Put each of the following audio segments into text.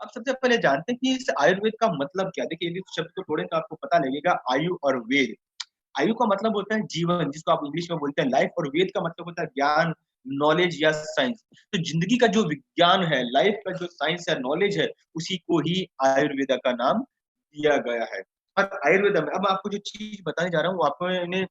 अब सबसे पहले जानते हैं कि इस आयुर्वेद का मतलब क्या है। देखिए यदि शब्द को तोड़ें तो आपको पता लगेगा आयु और वेद। आयु का मतलब होता है जीवन, जिसको आप इंग्लिश में बोलते हैं लाइफ, और वेद का मतलब होता है ज्ञान, नॉलेज या साइंस। तो जिंदगी का जो विज्ञान है, लाइफ का जो साइंस है, नॉलेज है, उसी को ही आयुर्वेदा का नाम दिया गया है। और आयुर्वेदा में अब आपको जो चीज बताने जा रहा हूँ वो आपने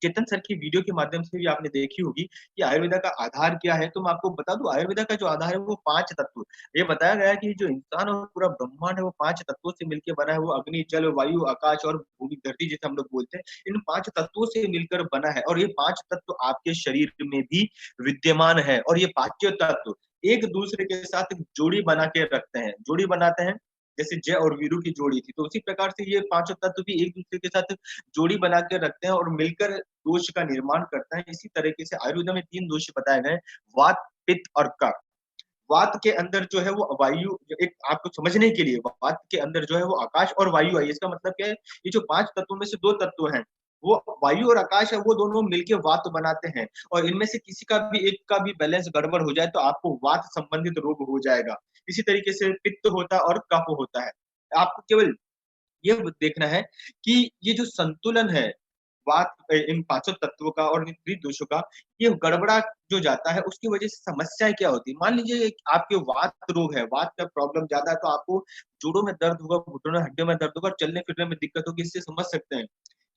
चेतन सर की वीडियो के माध्यम से भी आपने देखी होगी कि आयुर्वेदा का आधार क्या है। तो मैं आपको बता दूं, आयुर्वेदा का जो आधार है वो पांच तत्व। ये बताया गया है कि जो इंसान और पूरा ब्रह्मांड है वो पांच तत्वों से मिलकर बना है। वो अग्नि, जल, वायु, आकाश और भूमि, धरती जिसे हम लोग बोलते हैं, इन पांच तत्वों से मिलकर बना है। और ये पांच तत्व आपके शरीर में भी विद्यमान है। और ये पांचों तत्व एक दूसरे के साथ एक जोड़ी बना के रखते हैं, जोड़ी बनाते हैं। जैसे जय और वीरू की जोड़ी थी, तो उसी प्रकार से ये पांचों तत्व भी एक दूसरे के साथ जोड़ी बना के रखते हैं और मिलकर दोष का निर्माण करता है। इसी तरीके से आयुर्वेद में तीन दोष बताए गए, वात, पित्त और कफ। वात के अंदर जो है वो वायु, एक आपको समझने के लिए, वात के अंदर जो है वो आकाश और वायु है। इसका मतलब क्या है, ये जो पांच तत्वों में से दो तत्व हैं, वो वायु और आकाश है, वो दोनों मिलके वात बनाते हैं। और इनमें से किसी का भी एक का भी बैलेंस गड़बड़ हो जाए तो आपको वात संबंधित रोग हो जाएगा। इसी तरीके से पित्त होता है और कफ होता है। आपको केवल ये देखना है कि ये जो संतुलन है वात इन पांचों तत्वों का और इन दोषों का, ये गड़बड़ा जो जाता है उसकी वजह से समस्याएं क्या होती है। मान लीजिए आपके वात रोग है, वात का प्रॉब्लम ज्यादा है, तो आपको जोड़ों में दर्द होगा, घुटनों में, हड्डियों में दर्द होगा, चलने फिरने में दिक्कत होगी। इससे समझ सकते हैं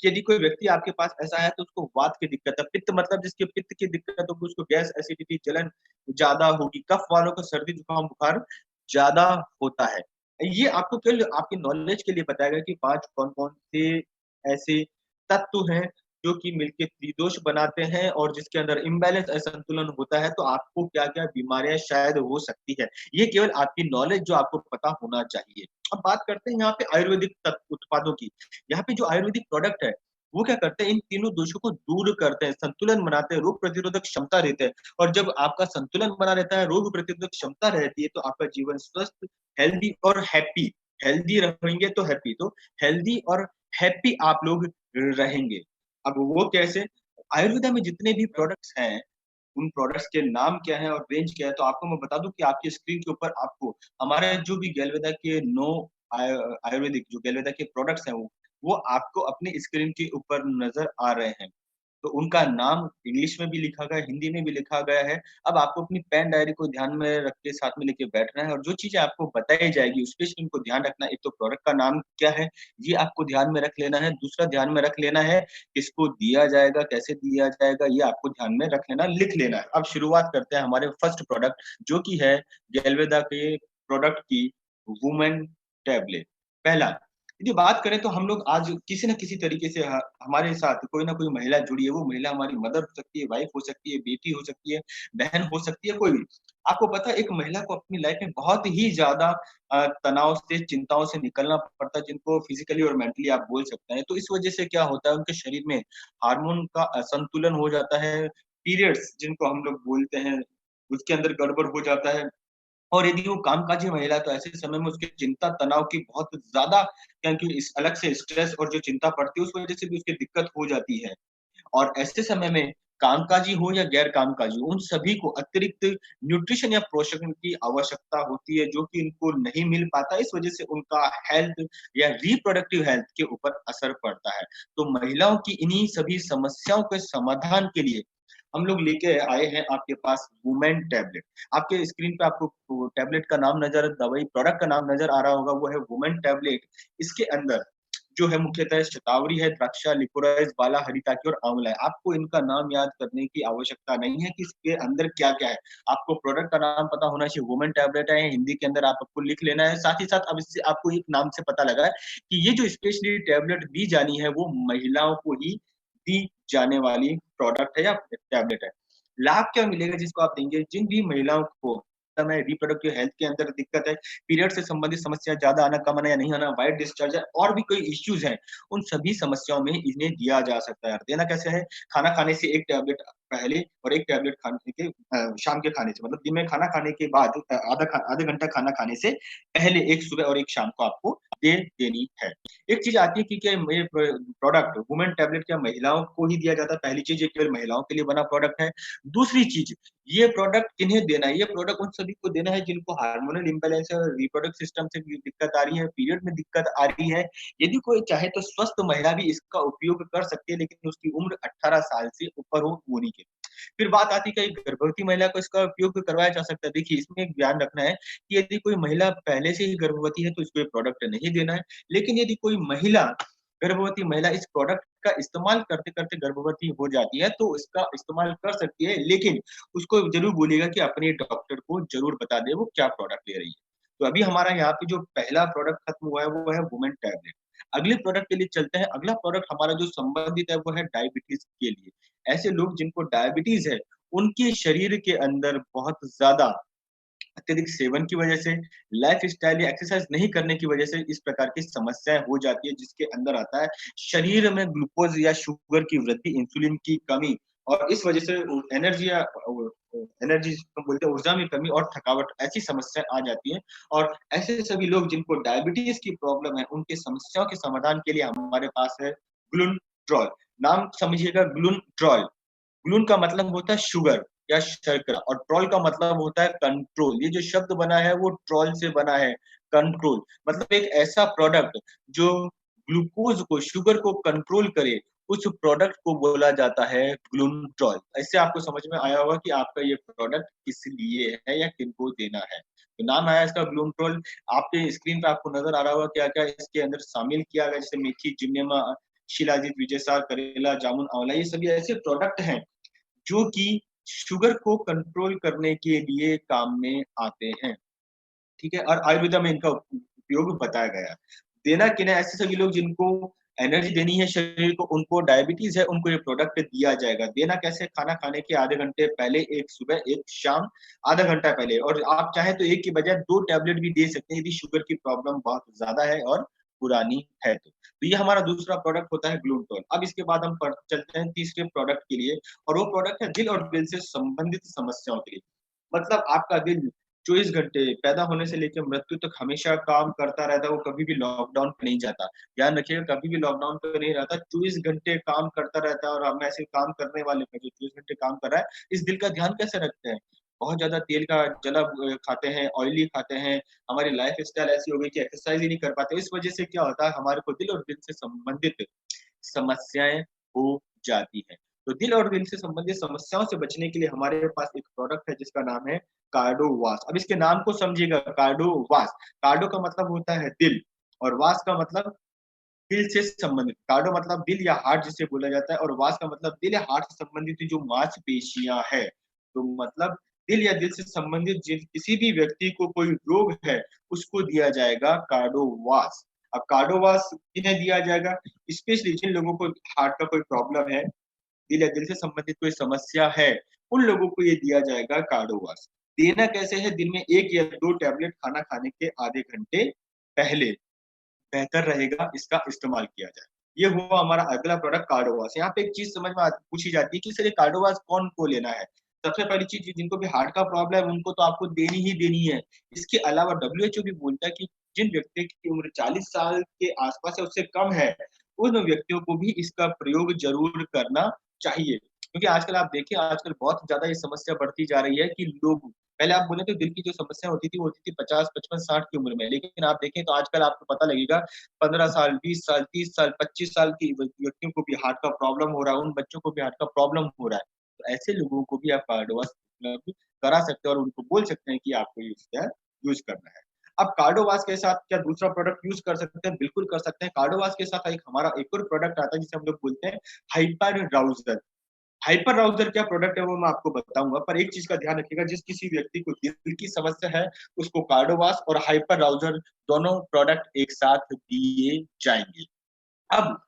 कि यदि कोई व्यक्ति आपके पास ऐसा है तो उसको वात की दिक्कत है। पित्त मतलब जिसके पित्त की दिक्कत होगी उसको गैस, एसिडिटी, जलन ज्यादा होगी। कफ वालों को सर्दी, जुकाम, बुखार ज्यादा होता है। ये आपको केवल आपकी नॉलेज के लिए बताएगा कि पांच कौन कौन से ऐसे तत्व हैं जो कि मिलके त्रिदोष बनाते हैं, और जिसके अंदर इम्बैलेंस, असंतुलन होता है तो आपको क्या क्या बीमारियां शायद हो सकती है। ये केवल आपकी नॉलेज जो आपको पता होना चाहिए। अब बात करते हैं यहाँ पे आयुर्वेदिक उत्पादों की। यहाँ पे जो आयुर्वेदिक प्रोडक्ट है वो क्या करते हैं, इन तीनों दोषों को दूर करते हैं, संतुलन बनाते हैं, रोग प्रतिरोधक क्षमता देते हैं। और जब आपका संतुलन बना रहता है, रोग प्रतिरोधक क्षमता रहती है, तो आपका जीवन स्वस्थ, हेल्दी और हैप्पी, हेल्दी रहेंगे तो हैप्पी, तो हेल्दी और हैप्पी आप लोग रहेंगे। अब वो कैसे, आयुर्वेदा में जितने भी प्रोडक्ट्स हैं उन प्रोडक्ट्स के नाम क्या है और रेंज क्या है, तो आपको मैं बता दूं कि आपकी स्क्रीन के ऊपर आपको हमारे जो भी गैलवेदा के आयुर्वेदिक जो गैलवेदा के प्रोडक्ट्स हैं वो आपको अपने स्क्रीन के ऊपर नजर आ रहे हैं। तो उनका नाम इंग्लिश में भी लिखा गया है, हिंदी में भी लिखा गया है। अब आपको अपनी पेन डायरी को ध्यान में रख के साथ में लेके बैठना है, और जो चीजें आपको बताई जाएगी उसके उनको ध्यान रखना है। एक तो प्रोडक्ट का नाम क्या है, ये आपको ध्यान में रख लेना है। दूसरा ध्यान में रख लेना है किसको दिया जाएगा, कैसे दिया जाएगा, ये आपको ध्यान में रख लेना, लिख लेना है। अब शुरुआत करते हैं हमारे फर्स्ट प्रोडक्ट जो कि है गैलवेदा के प्रोडक्ट की, वुमेन टैबलेट। पहला, यदि बात करें तो हम लोग आज किसी न किसी तरीके से हमारे साथ कोई ना कोई महिला जुड़ी है। वो महिला हमारी मदर हो सकती है, वाइफ हो सकती है, बेटी हो सकती है, बहन हो सकती है, कोई भी। आपको पता है एक महिला को अपनी लाइफ में बहुत ही ज्यादा तनाव से, चिंताओं से निकलना पड़ता है, जिनको फिजिकली और मेंटली आप बोल सकते हैं। तो इस वजह से क्या होता है, उनके शरीर में हार्मोन का असंतुलन हो जाता है। पीरियड्स जिनको हम लोग बोलते हैं उसके अंदर गड़बड़ हो जाता है। और यदि वो कामकाजी महिला है तो ऐसे समय में उसकी चिंता, तनाव की बहुत ज्यादा, क्योंकि इस अलग से स्ट्रेस और जो चिंता पड़ती है उस वजह से भी उसकी दिक्कत हो जाती है। और ऐसे समय में कामकाजी हो या गैर कामकाजी, उन सभी को अतिरिक्त न्यूट्रिशन या पोषण की आवश्यकता होती है, जो कि इनको नहीं मिल पाता। इस वजह से उनका हेल्थ या रिप्रोडक्टिव हेल्थ के ऊपर असर पड़ता है। तो महिलाओं की इन्हीं सभी समस्याओं के समाधान के लिए हम लोग लेके आए हैं आपके पास वुमेन टैबलेट। आपके स्क्रीन पे आपको टैबलेट का नाम नजर, दवाई प्रोडक्ट का नाम नजर आ रहा होगा, वो है वुमेन टैबलेट। इसके अंदर जो है मुख्यतः शतावरी है, द्राक्षा, लिकोराइज, बाला, हरिताकी और आंवला है। आपको इनका नाम याद करने की आवश्यकता नहीं है कि इसके अंदर क्या क्या है। आपको प्रोडक्ट का नाम पता होना चाहिए, वुमेन टैबलेट है, हिंदी के अंदर आप आपको लिख लेना है। साथ ही साथ अब इससे आपको एक नाम से पता लगा है कि ये जो स्पेशली टैबलेट दी जानी है वो महिलाओं को ही दी जाने वाली प्रोडक्ट है या टैबलेट है। लाभ क्या मिलेगा जिसको आप देंगे, जिन भी महिलाओं को समय रिप्रोडक्टिव हेल्थ के अंदर दिक्कत है, पीरियड से संबंधित समस्या, ज्यादा आना, कम आना या नहीं आना, वाइट डिस्चार्ज है, और भी कोई इश्यूज हैं, उन सभी समस्याओं में इन्हें दिया जा सकता है। देना कैसे है, खाना खाने से एक टैबलेट पहले और एक टैबलेट खाने के शाम के खाने से, मतलब दिन में खाना खाने के बाद आधा घंटा खाना खाने से पहले एक सुबह और एक शाम को आपको दे देनी है। एक चीज आती है कि क्या ये प्रोडक्ट वुमेन टैबलेट क्या महिलाओं को ही दिया जाता है? पहली चीज, ये केवल महिलाओं के लिए बना प्रोडक्ट है। दूसरी चीज, ये प्रोडक्ट किन्हें देना है? ये प्रोडक्ट उन सभी को देना है जिनको हार्मोनल इम्बैलेंस है, रिप्रोडक्टिव सिस्टम से दिक्कत आ रही है, पीरियड में दिक्कत आ रही है। यदि कोई चाहे तो स्वस्थ महिला भी इसका उपयोग कर सकती है, लेकिन उसकी उम्र 18 साल से ऊपर हो होनी चाहिए। फिर बात आती है कि गर्भवती महिला को इसका उपयोग करवाया जा सकता है। देखिए, इसमें एक ध्यान रखना है कि यदि कोई महिला पहले से ही गर्भवती है तो इसको ये प्रोडक्ट नहीं देना है। लेकिन यदि कोई महिला गर्भवती महिला इस प्रोडक्ट का इस्तेमाल करते-करते गर्भवती हो जाती है, तो इसका इस्तेमाल कर सकती है, लेकिन उसको ज़रूर बोलिएगा कि अपने डॉक्टर को ज़रूर बता दे वो क्या प्रोडक्ट ले रही है। तो अभी हमारा यहाँ पे जो पहला प्रोडक्ट खत्म हुआ है, वो है वुमेन टैबलेट। अगले प्रोडक्ट के लिए चलते हैं। अगला प्रोडक्ट हमारा जो संबंधित है, वो है डायबिटीज़ के लिए। ऐसे लोग जिनको डायबिटीज़ है, उनके शरीर के अंदर बहुत ज़्यादा अत्यधिक सेवन की वजह से, लाइफ़स्टाइल या एक्सरसाइज़ नहीं करने की वजह से इस प्रकार की समस्याएँ हो जाती है, जिसके अंदर आता है शरीर में ग्लूकोज़ या शुगर की वृद्धि, इंसुलिन की कमी, और इस वजह से एनर्जी या एनर्जी जिसको बोलते हैं ऊर्जा में कमी और थकावट, ऐसी समस्याएँ आ जाती हैं। और ऐसे सभी लोग जिनको डायबिटीज़ की प्रॉब्लम है, उनकी समस्याओं के समाधान के लिए हमारे पास है ग्लूनट्रॉल। नाम समझिएगा, ग्लूनट्रॉल। ग्लून का मतलब होता है शुगर या शर्करा, और ट्रॉल का मतलब होता है कंट्रोल। ये जो शब्द बना है वो ट्रॉल से बना है, कंट्रोल। मतलब एक ऐसा प्रोडक्ट जो ग्लूकोज को, शुगर को कंट्रोल करे, उस प्रोडक्ट को बोला जाता है ग्लूनट्रॉल। इससे आपको समझ में आया होगा कि आपका ये प्रोडक्ट किस लिए है या किनको देना है। तो नाम आया इसका ग्लूनट्रॉल। आपके स्क्रीन पे आपको नजर आ रहा होगा क्या-क्या इसके अंदर शामिल किया गया, जैसे मेथी, जिनेमा, शिलाजीत, विजयसार, करेला, जामुन, आंवला, ये सभी ऐसे प्रोडक्ट हैं जो कि शुगर को कंट्रोल करने के लिए काम में आते हैं, ठीक है? और आयुर्वेदा में इनका उपयोग बताया गया है। देना किन्हें? ऐसे सभी लोग जिनको एनर्जी देनी है शरीर को, उनको डायबिटीज़ है, उनको ये प्रोडक्ट दिया जाएगा। देना कैसे? खाना खाने के आधे घंटे पहले, एक सुबह, एक शाम, आधा घंटा पहले। और आप चाहें तो 1 की बजाय 2 टैबलेट भी दे सकते हैं यदि शुगर की प्रॉब्लम बहुत ज़्यादा है और पुरानी है तो। तो ये हमारा दूसरा प्रोडक्ट होता है ग्लूटोन। अब इसके बाद हम चलते हैं तीसरे प्रोडक्ट के लिए, और वो प्रोडक्ट है दिल और दिल से संबंधित समस्याओं के लिए। मतलब आपका दिल 24 घंटे पैदा होने से लेकर मृत्यु तक हमेशा काम करता रहता है, वो कभी भी लॉकडाउन पे नहीं जाता। ध्यान रखिएगा, कभी भी लॉकडाउन पे नहीं रहता, 24 घंटे काम करता रहता है। और हम ऐसे काम करने वाले में जो 24 घंटे काम कर रहा है, इस दिल का ध्यान कैसे रखते हैं? बहुत ज़्यादा तेल का जला खाते हैं, ऑयली खाते हैं, हमारी लाइफ़स्टाइल ऐसी हो गई कि एक्सरसाइज़ ही नहीं कर पाते। इस वजह से क्या होता है, हमारे को दिल और दिल से संबंधित समस्याएँ हो जाती हैं। तो दिल और दिल से संबंधित समस्याओं से बचने के लिए हमारे पास एक प्रोडक्ट है जिसका नाम है कार्डोवास। अब इसके नाम को समझिएगा, कार्डोवास। कार्डो का मतलब होता है दिल, और वास का मतलब दिल से संबंधित। कार्डो मतलब दिल या हार्ट जिसे बोला जाता है, और वास का मतलब दिल या हार्ट से संबंधित जो मांसपेशियाँ हैं। तो मतलब दिल या दिल से संबंधित किसी भी व्यक्ति को कोई रोग है, उसको दिया जाएगा कार्डोवास। अब कार्डोवास किन्हें दिया जाएगा? स्पेशली जिन लोगों को हार्ट का कोई प्रॉब्लम है, दिल या दिल से संबंधित कोई समस्या है, उन लोगों को ये दिया जाएगा कार्डोवास। देना कैसे है? दिन में 1 या 2 टैबलेट खाना खाने के आधे घंटे पहले बेहतर रहेगा इसका इस्तेमाल किया जाए। ये हुआ हमारा अगला प्रोडक्ट कार्डोवास। यहाँ पे एक चीज़ समझ में पूछी जाती है कि सर ये कार्डोवास कौन को लेना है? सबसे पहली चीज़, जिनको भी हार्ट का प्रॉब्लम है उनको तो आपको देनी ही देनी है। इसके अलावा डब्ल्यूएचओ भी बोलता है कि जिन व्यक्ति की उम्र 40 साल के आस-पास या उससे कम है, उन व्यक्तियों को भी इसका प्रयोग ज़रूर करना चाहिए। क्योंकि आजकल आप देखिए, आजकल बहुत ज़्यादा ये समस्या बढ़ती जा रही है कि लोग, पहले आप बोले तो दिल की जो समस्या होती थी, वो होती थी 50, 55, 60 की उम्र में। लेकिन आप देखें तो आजकल आपको पता लगेगा 15 साल, 20 साल, 30 साल, 25 साल की व्यक्तियों को भी हार्ट का प्रॉब्लम हो रहा है, उन बच्चों को भी हार्ट का प्रॉब्लम हो रहा है। तो ऐसे लोगों को भी आप कार्डोवास उपलब्ध करा सकते हैं और उनको बोल सकते हैं कि आपको ये उसका यूज़ करना है। अब कार्डोवास के साथ क्या दूसरा प्रोडक्ट यूज़ कर सकते हैं? बिल्कुल कर सकते हैं। कार्डोवास के साथ एक हमारा एक और प्रोडक्ट आता है जिसे हम लोग बोलते हैं हाइपर राउज़र। हाइपर राउज़र क्या प्रोडक्ट है वो मैं आपको बताऊँगा, पर एक चीज़ का ध्यान रखिएगा, जिस किसी व्यक्ति को दिल की समस्या है, उसको कार्डोवास और हाइपर राउज़र दोनों प्रोडक्ट एक साथ दिए जाएँगे। अब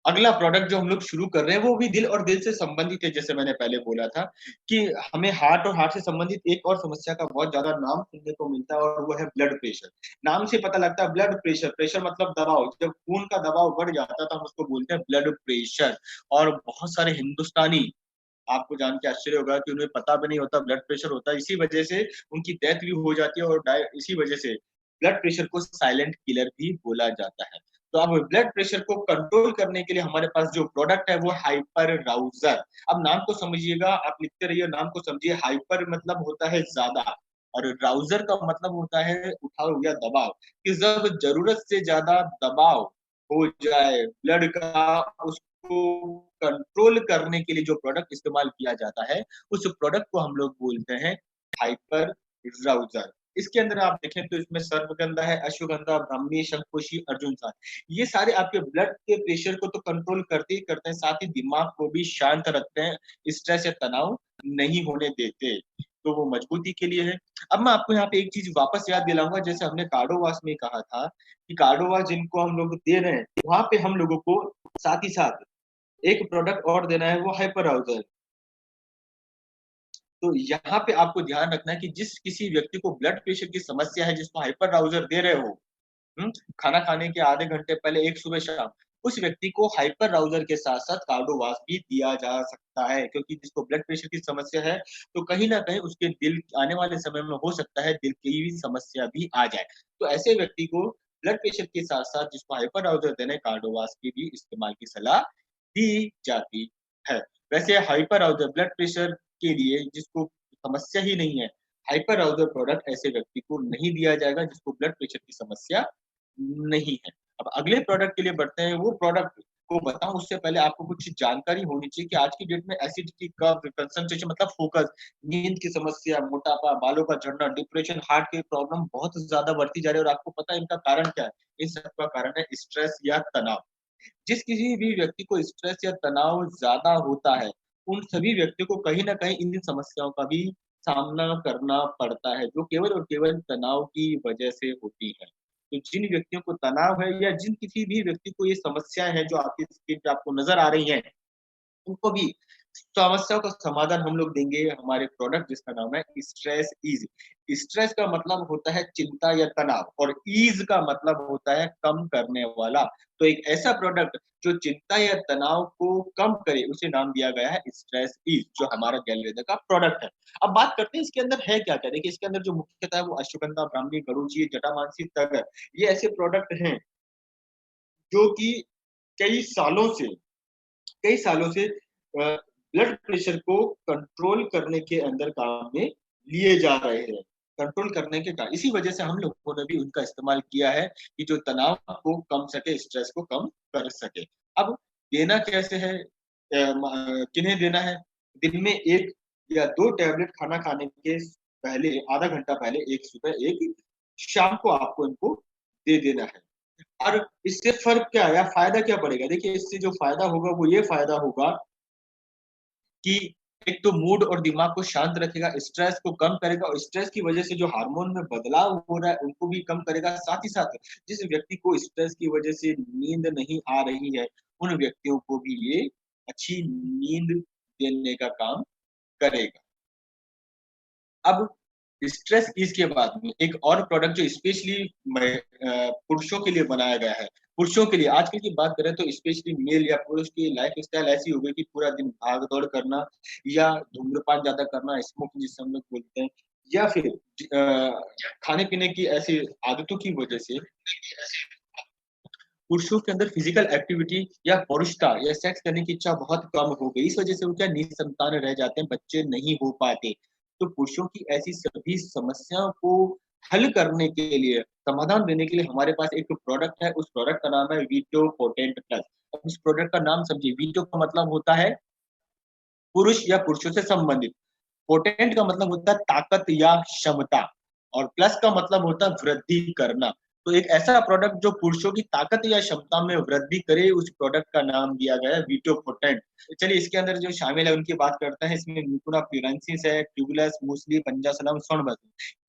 अगला प्रोडक्ट जो हम लोग शुरू कर रहे हैं, वो भी दिल और दिल से संबंधित है, जैसे मैंने पहले बोला था कि हमें हार्ट और हार्ट से संबंधित एक और समस्या का बहुत ज़्यादा नाम सुनने को मिलता है, और वो है ब्लड प्रेशर। नाम से पता लगता है ब्लड प्रेशर, प्रेशर मतलब दबाव। जब खून का दबाव बढ़ जाता है तो हम उसको बोलते हैं ब्लड प्रेशर। और बहुत सारे हिंदुस्तानी आपको जान के आश्चर्य होगा कि उन्हें पता भी नहीं होता ब्लड प्रेशर होता है, इसी वजह से उनकी डेथ भी हो जाती है, और इसी वजह से ब्लड प्रेशर को साइलेंट किलर भी बोला जाता है। तो अब ब्लड प्रेशर को कंट्रोल करने के लिए हमारे पास जो प्रोडक्ट है वो हाइपर राउजर। अब नाम को समझिएगा, आप लिखते रहिए, नाम को समझिए। हाइपर मतलब होता है ज्यादा, और राउजर का मतलब होता है उठाव या दबाव, कि जब जरूरत से ज्यादा दबाव हो जाए ब्लड का, उसको कंट्रोल करने के लिए जो प्रोडक्ट इस्तेमाल किया जाता है, उस प्रोडक्ट को हम लोग बोलते हैं हाइपर राउजर। इसके अंदर आप देखें तो इसमें सर्वगंधा है, अश्वगंधा, ब्राह्मी, शंखपुष्पी, अर्जुन साथ, ये सारे आपके ब्लड के प्रेशर को तो कंट्रोल करते ही करते हैं, साथ ही दिमाग को भी शांत रखते हैं, स्ट्रेस या तनाव नहीं होने देते। तो वो मजबूती के लिए है। अब मैं आपको यहाँ पे एक चीज वापस याद दिलाऊंगा, जैसे हमने कार्डोवास में कहा था कि कार्डोवास जिनको हम लोग दे रहे हैं, वहां पे हम लोगों को साथ ही साथ एक प्रोडक्ट और देना है, वो हाइपर राउजर। तो यहाँ पे आपको ध्यान रखना है कि जिस किसी व्यक्ति को ब्लड प्रेशर की समस्या है, जिसको हाइपर राउजर दे रहे हो, खाना खाने के आधे घंटे पहले, एक सुबह शाम, उस व्यक्ति को हाइपर राउजर के साथ साथ कार्डोवास भी दिया जा सकता है, क्योंकि जिसको ब्लड प्रेशर की समस्या है, तो कहीं ना कहीं उसके दिल आने वाले समय में हो सकता है दिल की भी समस्या भी आ जाए। तो ऐसे व्यक्ति को ब्लड प्रेशर के साथ साथ जिसको हाइपर राउजर देने, कार्डोवास की भी इस्तेमाल की सलाह दी जाती है। वैसे हाइपर राउजर ब्लड प्रेशर के लिए जिसको समस्या ही नहीं है, हाइपर राउजर प्रोडक्ट ऐसे व्यक्ति को नहीं दिया जाएगा जिसको ब्लड प्रेशर की समस्या नहीं है। अब अगले प्रोडक्ट के लिए बढ़ते हैं। वो प्रोडक्ट को बताऊं उससे पहले आपको कुछ जानकारी होनी चाहिए कि आज की डेट में एसिडिटी, कफ, कंसंट्रेशन मतलब फोकस, नींद की समस्या, मोटापा, बालों का झड़ना, डिप्रेशन, हार्ट की प्रॉब्लम बहुत ज्यादा बढ़ती जा रही है। और आपको पता है इनका कारण क्या है? इन सब का कारण है स्ट्रेस या तनाव। जिस किसी भी व्यक्ति को स्ट्रेस या तनाव ज्यादा होता है, उन सभी व्यक्तियों को कहीं ना कहीं इन समस्याओं का भी सामना करना पड़ता है, जो केवल और केवल तनाव की वजह से होती है। तो जिन व्यक्तियों को तनाव है, या जिन किसी भी व्यक्ति को ये समस्या है जो आपकी स्क्रीन पे आपको नजर आ रही है, उनको भी समस्याओं का समाधान हम लोग देंगे, हमारे प्रोडक्ट जिसका नाम है स्ट्रेस ईज। स्ट्रेस का मतलब होता है चिंता या तनाव, और ईज का मतलब होता है कम करने वाला। तो एक ऐसा प्रोडक्ट जो चिंता या तनाव को कम करे, उसे नाम दिया गया है स्ट्रेस ईज, जो हमारा गैलवेदा का प्रोडक्ट है। अब बात करते हैं इसके अंदर है क्या क्या। देखिए, इसके अंदर जो मुख्यतः है वो अश्वगंधा, ब्राह्मी, गरुची, जटामांसी, तगर, ये ऐसे प्रोडक्ट हैं जो कि कई सालों से कई सालों से ब्लड प्रेशर को कंट्रोल करने के अंदर काम में लिए जा रहे हैं। कंट्रोल करने के कारण इसी वजह से हम लोगों ने भी उनका इस्तेमाल किया है कि जो तनाव को कम सके, स्ट्रेस को कम कर सके। अब देना कैसे है, किन्हें देना है? दिन में एक या दो टैबलेट खाना खाने के पहले, आधा घंटा पहले, एक सुबह एक शाम को आपको इनको दे देना है। और इससे फर्क क्या है या फायदा क्या पड़ेगा? देखिए, इससे जो फायदा होगा वो ये फायदा होगा कि एक तो मूड और दिमाग को शांत रखेगा, स्ट्रेस को कम करेगा, और स्ट्रेस की वजह से जो हार्मोन में बदलाव हो रहा है उनको भी कम करेगा। साथ ही साथ जिस व्यक्ति को स्ट्रेस की वजह से नींद नहीं आ रही है, उन व्यक्तियों को भी ये अच्छी नींद देने का काम करेगा। अब स्ट्रेस ईज के बाद में एक और प्रोडक्ट जो स्पेशली पुरुषों के लिए बनाया गया है। पुरुषों के लिए आजकल की बात करें तो स्पेशली मेल या पुरुष की लाइफ स्टाइल ऐसी हो गई कि पूरा दिन भाग दौड़ करना, या धूम्रपान ज्यादा करना, स्मोकिंग जिसे हम लोग बोलते हैं, या फिर खाने पीने की ऐसी आदतों की वजह से पुरुषों के अंदर फिजिकल एक्टिविटी या पौरुषता या सेक्स करने की इच्छा बहुत कम हो गई। इस वजह से वो क्या निसंतान रह जाते हैं, बच्चे नहीं हो पाते। तो पुरुषों की ऐसी सभी समस्याओं को हल करने के लिए, समाधान देने के लिए हमारे पास एक प्रोडक्ट है। उस प्रोडक्ट का नाम है वीटो पोटेंट प्लस। अब इस प्रोडक्ट का नाम समझिए। वीटो का मतलब होता है पुरुष या पुरुषों से संबंधित। पोटेंट का मतलब होता है ताकत या क्षमता, और प्लस का मतलब होता है वृद्धि करना। तो एक ऐसा प्रोडक्ट जो पुरुषों की ताकत या क्षमता में वृद्धि करे, उस प्रोडक्ट का नाम दिया गया है वीटो पोटेंट। चलिए, इसके अंदर जो शामिल है उनकी बात करते हैं। इसमें म्यूकोरा फ्लोरेंसिस है, ट्यूबुलस, मूसली, पंजासलम, स्वर्णबस।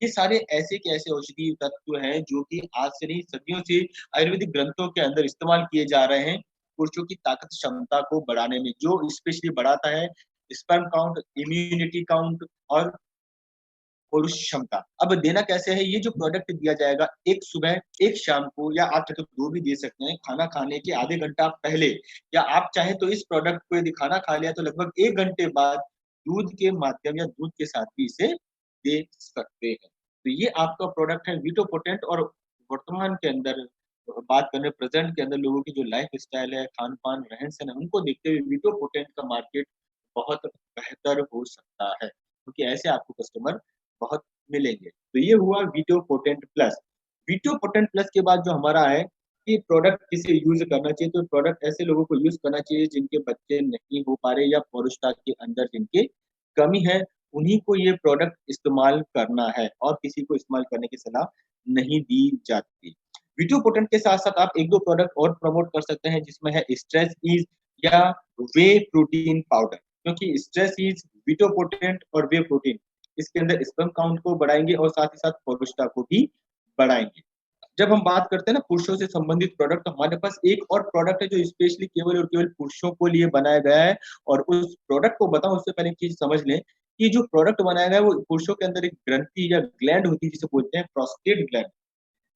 ये सारे ऐसे के ऐसे औषधीय तत्व हैं जो कि आज से नहीं, सदियों से आयुर्वेदिक ग्रंथों के अंदर इस्तेमाल किए जा रहे हैं, पुरुषों की ताकत क्षमता को बढ़ाने में। जो स्पेशली बढ़ाता है स्पर्म काउंट, इम्यूनिटी काउंट, और और उस क्षमता। अब देना कैसे है, ये जो प्रोडक्ट दिया जाएगा एक सुबह एक शाम को, या आप चाहे तो दो भी दे सकते हैं, खाना खाने के आधे घंटा पहले, या आप चाहे तो इस प्रोडक्ट को यदि खाना खा लिया तो लगभग 1 घंटे बाद दूध के माध्यम या दूध के साथ भी इसे दे सकते हैं। तो ये आपका प्रोडक्ट है वीटो पोटेंट। और वर्तमान के अंदर बात करें, प्रेजेंट के अंदर लोगों की जो लाइफ स्टाइल है, खान पान, रहन सहन, उनको देखते हुए वीटो पोटेंट का मार्केट बहुत बेहतर हो सकता है, क्योंकि ऐसे आपको कस्टमर बहुत मिलेंगे। तो ये हुआ veto potent plus. Veto potent plus के बाद जो हमारा है कि प्रोडक्ट किसे यूज करना चाहिए, तो प्रोडक्ट ऐसे लोगों को यूज करना चाहिए जिनके बच्चे नहीं हो पा रहे या पौरुषता के अंदर जिनके कमी है, उन्हीं को ये प्रोडक्ट इस्तेमाल करना है और किसी को इस्तेमाल करने की सलाह नहीं दी जाती। वीटो पोटेंट के साथ साथ आप एक दो प्रोडक्ट और प्रमोट कर सकते हैं, जिसमें है स्ट्रेस ईज या वे प्रोटीन पाउडर, क्योंकि स्ट्रेस ईज, वीटो पोटेंट और वे प्रोटीन इसके अंदर स्पर्म काउंट को बढ़ाएंगे और साथ ही साथ पौरुषता को भी बढ़ाएंगे। जब हम बात करते हैं ना पुरुषों से संबंधित प्रोडक्ट, तो हमारे पास एक और प्रोडक्ट है जो स्पेशली केवल और केवल पुरुषों को लिए बनाया गया है। और उस प्रोडक्ट को बताऊं उससे पहले एक चीज समझ लें कि जो प्रोडक्ट बनाया गया है वो पुरुषों के अंदर एक ग्रंथि या ग्लैंड होती है जिसे बोलते हैं प्रोस्टेट ग्लैंड,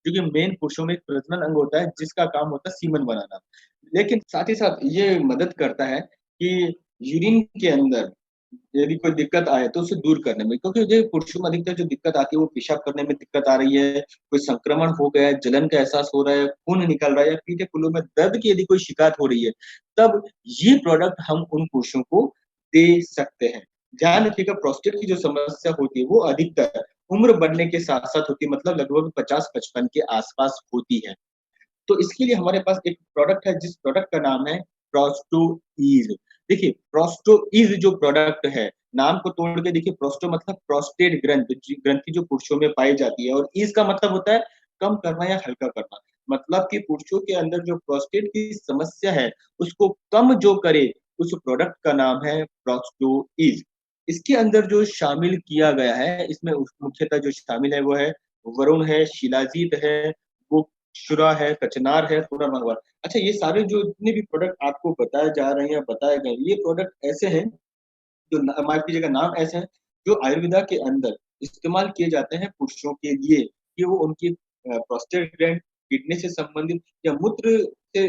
जो कि मेन पुरुषों में एक प्रजनन अंग होता है जिसका काम होता है सीमन बनाना। लेकिन साथ ही साथ ये मदद करता है कि यूरिन के अंदर यदि कोई दिक्कत आए तो उसे दूर करने में, क्योंकि जो पुरुषों में अधिकतर जो दिक्कत आती है वो पेशाब करने में दिक्कत आ रही है, कोई संक्रमण हो गया है, जलन का एहसास हो रहा है, खून निकल रहा है, या पीठे पुलों में दर्द की यदि कोई शिकायत हो रही है, तब ये प्रोडक्ट हम उन पुरुषों को दे सकते हैं। ध्यान रखिएगा, प्रोस्टेट की जो समस्या होती है वो अधिकतर उम्र बढ़ने के साथ साथ होती है, मतलब लगभग 50-55 के आसपास होती है। तो इसके लिए हमारे पास एक प्रोडक्ट है जिस प्रोडक्ट का नाम है प्रोस्टोईज। देखिए प्रोस्टोईज जो प्रोडक्ट है, नाम को तोड़ के देखिए, प्रोस्टो मतलब प्रोस्टेट ग्रंथि, ग्रंथि जो पुरुषों में पाई जाती है, और ईज का मतलब होता है कम करना या हल्का करना। मतलब कि पुरुषों के अंदर जो प्रोस्टेट की समस्या है उसको कम जो करे, उस प्रोडक्ट का नाम है प्रोस्टोईज। इसके अंदर जो शामिल किया गया है, इसमें मुख्यतः जो शामिल है वो है वरुण है, शिलाजीत है, वो शुरा है, कचनार है, पूरा भगवान। अच्छा, ये सारे जो जितने भी प्रोडक्ट आपको बताए जा रहे हैं या बताए गए, ये प्रोडक्ट ऐसे हैं जो माफ कीजिएगा, नाम ऐसे हैं जो आयुर्वेदा के अंदर इस्तेमाल किए जाते हैं पुरुषों के लिए, कि वो उनकी प्रोस्टेट ग्लैंड, किडनी से संबंधित या मूत्र से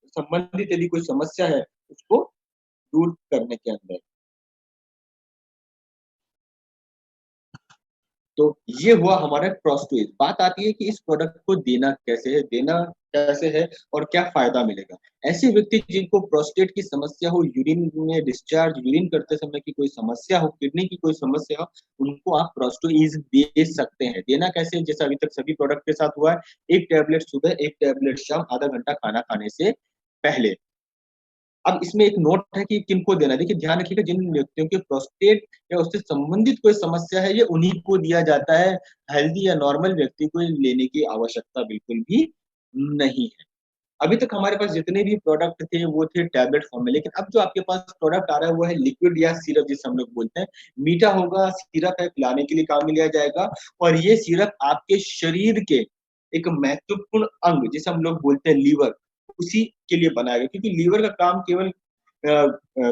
संबंधित यदि कोई समस्या है उसको दूर करने के अंदर। तो ये हुआ हमारा प्रोस्टेज। बात आती है कि इस प्रोडक्ट को देना कैसे है और क्या फायदा मिलेगा। ऐसे व्यक्ति जिनको प्रोस्टेट की समस्या हो, यूरिन में डिस्चार्ज, यूरिन करते समय की कोई समस्या हो, किडनी की कोई समस्या हो, उनको आप प्रोस्टोईज दे सकते हैं। देना कैसे, जैसे अभी तक सभी प्रोडक्ट के साथ हुआ है, एक टैबलेट सुबह, एक टैबलेट शाम, आधा घंटा खाना खाने से पहले। अब इसमें एक नोट है कि किनको देना है। देखिए ध्यान रखिएगा, जिन व्यक्तियों के प्रोस्टेट या उससे संबंधित कोई समस्या है, ये उन्हीं को दिया जाता है। हेल्दी या नॉर्मल व्यक्ति को लेने की आवश्यकता बिल्कुल भी नहीं है। अभी तक हमारे पास जितने भी प्रोडक्ट थे वो थे टैबलेट फॉर्म में, लेकिन अब जो आपके पास प्रोडक्ट आ रहा है वो है लिक्विड या सिरप, जिसे हम लोग बोलते हैं। मीठा होगा, सिरप है, पिलाने के लिए काम में लिया जाएगा। और ये सिरप आपके शरीर के एक महत्वपूर्ण अंग, जिसे हम लोग बोलते हैं लीवर, उसी के लिए बनाया गया, क्योंकि लीवर का काम केवल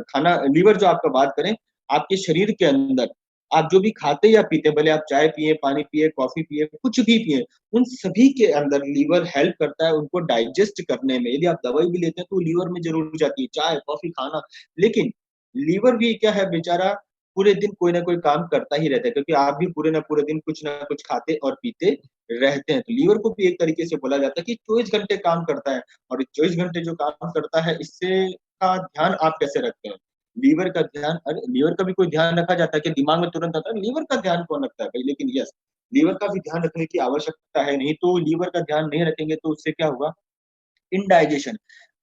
खाना, लीवर जो आपका बात करें, आपके शरीर के अंदर आप जो भी खाते या पीते, भले आप चाय पिए, पानी पिए, कॉफी पिए, कुछ भी पिए, उन सभी के अंदर लीवर हेल्प करता है उनको डाइजेस्ट करने में। यदि आप दवाई भी लेते हैं तो लीवर में जरूर जाती है, चाय कॉफी खाना। लेकिन लीवर भी क्या है बेचारा, पूरे दिन कोई ना कोई काम करता ही रहता है, क्योंकि आप भी पूरे ना पूरे दिन कुछ ना कुछ खाते और पीते रहते हैं। तो लीवर को भी एक तरीके से बोला जाता है कि 24 घंटे काम करता है। और 24 घंटे जो काम करता है, इससे का ध्यान आप कैसे रखते हैं? लीवर का ध्यान, अरे लीवर का भी कोई ध्यान रखा जाता है कि दिमाग में तुरंत आता है, लीवर का ध्यान कौन रखता है भाई? लेकिन यस, लीवर का भी ध्यान रखने की आवश्यकता है। नहीं तो लीवर का ध्यान नहीं रखेंगे तो उससे क्या होगा, इंडाइजेशन,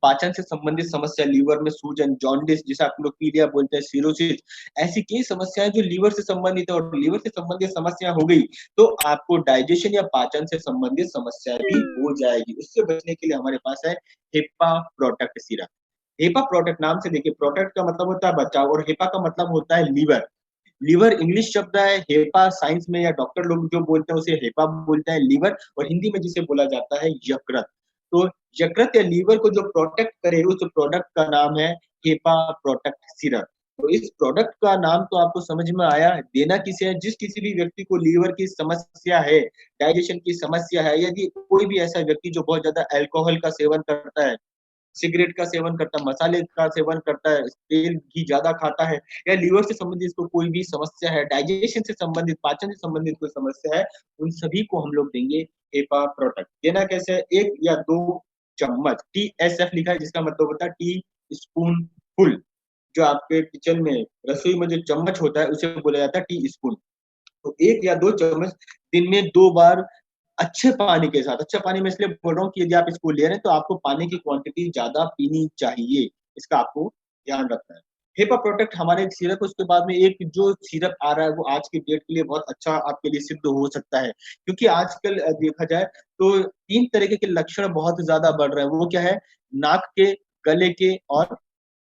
पाचन से संबंधित समस्या, लीवर में सूजन, जॉन्डिस, जिसे आप लोग पीलिया बोलते हैं, सिरोसिस, ऐसी कई समस्याएं जो लीवर से संबंधित है। और लीवर से संबंधित समस्या हो गई तो आपको डाइजेशन या पाचन से संबंधित समस्या भी हो जाएगी। उससे बचने के लिए हमारे पास है HEPA protect syrup. HEPA protect नाम से देखिए, प्रोटेक्ट का मतलब होता है बचाव और हेपा का मतलब होता है लीवर। लीवर इंग्लिश शब्द है, हेपा साइंस में या डॉक्टर लोग जो बोलते हैं उसे हेपा बोलते हैं लीवर, और हिंदी में जिसे बोला जाता है यकृत। तो यकृत या लीवर को जो प्रोटेक्ट करे, उस प्रोडक्ट का नाम है हेपा प्रोटेक्ट सिरप। तो इस प्रोडक्ट का नाम तो आपको समझ में आया, देना किसे है? जिस किसी भी व्यक्ति को लीवर की समस्या है, डाइजेशन की समस्या है, यदि कोई भी ऐसा व्यक्ति जो बहुत ज़्यादा अल्कोहल का सेवन करता है, सिगरेट का सेवन करता है, मसाले का सेवन करता है, तेल घी ज़्यादा खाता है या लीवर से संबंधित इसको कोई भी समस्या है, डाइजेशन से संबंधित, पाचन से संबंधित कोई समस्या है, उन सभी को हम लोग देंगे हेपा प्रोटेक्ट। देना कैसे है? 1 या 2 चम्मच, TSF लिखा है जिसका मतलब होता है टी स्पून फुल। जो आपके किचन में, रसोई में जो चम्मच होता है उसे बोला जाता है टी स्पून। तो 1 या 2 चम्मच दिन में 2 बार अच्छे पानी के साथ, अच्छा पानी मैं इसलिए बोल रहा हूँ कि यदि आप इसको ले रहे हैं तो आपको पानी की क्वांटिटी ज़्यादा पीनी चाहिए, इसका आपको ध्यान रखना है। हेपा प्रोटेक्ट हमारा एक सिरप है, उसके बाद में एक जो सिरप आ रहा है वो आज की डेट के लिए बहुत अच्छा आपके लिए सिद्ध हो सकता है। क्योंकि आजकल देखा जाए तो 3 तरीके के लक्षण बहुत ज़्यादा बढ़ रहे हैं, वो क्या है? नाक के, गले के और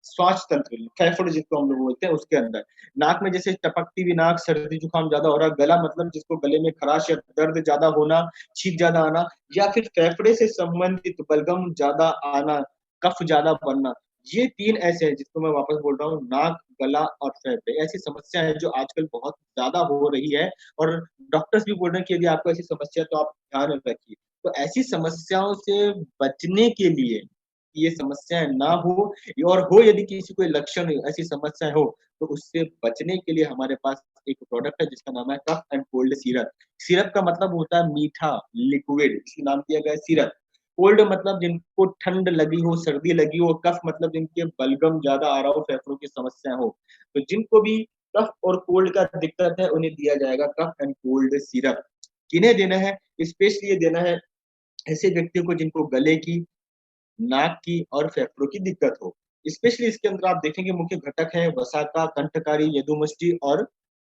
श्वास तंत्र, फेफड़े जिसको हम लोग बोलते हैं उसके अंदर। नाक में जैसे टपकती हुई नाक, सर्दी-जुकाम ज़्यादा हो रहा है, गला मतलब जिसको गले में खराश या दर्द ज़्यादा होना, छींक ज़्यादा आना या फिर फेफड़े से संबंधित बलगम ज़्यादा आना, कफ ज़्यादा बनना। ये 3 ऐसे हैं जिसको मैं वापस बोल रहा हूँ, नाक, गला और फेफड़े। ऐसी समस्या है जो आजकल बहुत ज़्यादा हो रही है और डॉक्टर्स भी बोल रहे हैं कि यदि आपको ऐसी समस्या है तो आप ध्यान रखिए। तो ऐसी समस्याओं से बचने के लिए, ये समस्याएँ ना हो और हो यदि किसी कोई लक्षण ऐसी समस्या हो, तो उससे बचने के लिए हमारे पास एक प्रोडक्ट है जिसका नाम है cough and cold syrup. Syrup का मतलब होता है मीठा, लिक्विड, इसलिए नाम दिया गया है सिरप। कोल्ड मतलब जिनको ठंड लगी हो, सर्दी लगी हो, कफ मतलब जिनके बलगम ज़्यादा आ रहा हो, फेफड़ों की समस्या हो। तो जिनको भी कफ और कोल्ड का दिक्कत है, उन्हें दिया जाएगा कफ एंड कोल्ड सिरप। किन्हें देना है? स्पेशली ये देना है ऐसे व्यक्तियों को जिनको गले की, नाक की और फेफड़ों की दिक्कत हो। स्पेशली इसके अंदर आप देखेंगे मुख्य घटक है वसाका, कंठकारी, यदुमुष्टि और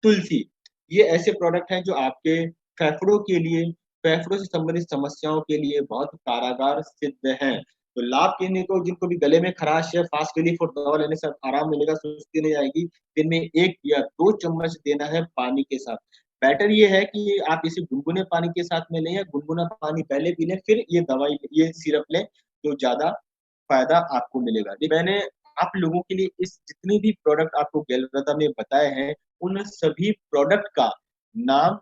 तुलसी। ये ऐसे प्रोडक्ट हैं जो आपके फेफड़ों के लिए, फेफड़ों से संबंधित समस्याओं के लिए बहुत कारागार सिद्ध हैं। तो लाभ कहने को जिनको भी गले में खराश है, फास्ट रिलीफ और दवा लेने से आराम मिलेगा, सुस्ती नहीं आएगी। दिन में 1 या 2 चम्मच देना है पानी के साथ। बेटर ये है कि आप इसे गुनगुने पानी के साथ में लें या गुनगुना पानी पहले पी लें, फिर ये सिरप लें, तो ज़्यादा फ़ायदा आपको मिलेगा। जी, मैंने आप लोगों के लिए इस जितने भी प्रोडक्ट आपको गैलरदा में बताए हैं, उन सभी प्रोडक्ट का नाम,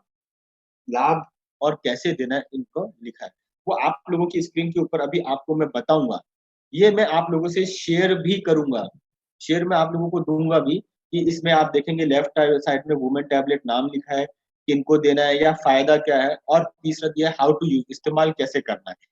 लाभ और कैसे देना है, इनको लिखा है। वो आप लोगों की स्क्रीन के ऊपर अभी आपको मैं बताऊँगा। ये मैं आप लोगों से शेयर भी करूँगा। शेयर मैं आप लोगों को दूँगा भी कि इसमें आप देखेंगे लेफ्ट साइड में वुमेन टैबलेट नाम लिखा है, किनको देना है या फ़ायदा क्या है और तीसरा दिया है हाउ टू यूज़, इस्तेमाल कैसे करना है।